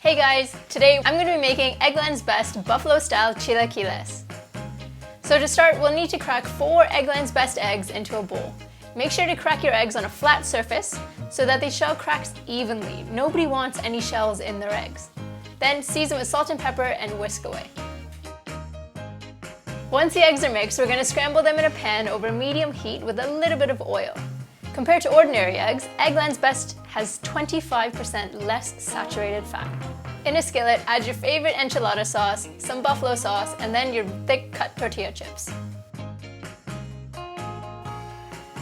Hey guys, today I'm going to be making Eggland's best buffalo-style chilaquiles. So to start, we'll need to crack 4 Eggland's best eggs into a bowl. Make sure to crack your eggs on a flat surface so that the shell cracks evenly. Nobody wants any shells in their eggs. Then season with salt and pepper and whisk away. Once the eggs are mixed, we're going to scramble them in a pan over medium heat with a little bit of oil. Compared to ordinary eggs, Eggland's best has 25% less saturated fat. In a skillet, add your favorite enchilada sauce, some buffalo sauce, and then your thick cut tortilla chips.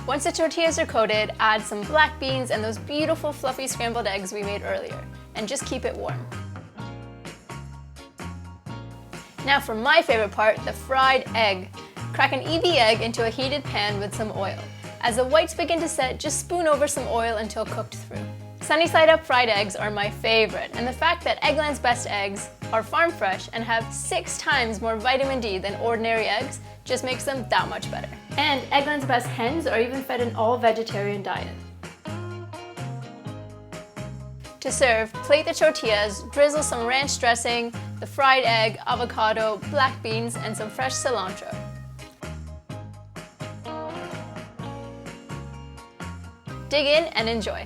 Once the tortillas are coated, add some black beans and those beautiful fluffy scrambled eggs we made earlier, and just keep it warm. Now for my favorite part, the fried egg. Crack an EB egg into a heated pan with some oil. As the whites begin to set, just spoon over some oil until cooked through. Sunny side up fried eggs are my favorite, and the fact that Eggland's best eggs are farm fresh and have 6 times more vitamin D than ordinary eggs just makes them that much better. And Eggland's best hens are even fed an all-vegetarian diet. To serve, plate the tortillas, drizzle some ranch dressing, the fried egg, avocado, black beans, and some fresh cilantro. Dig in and enjoy.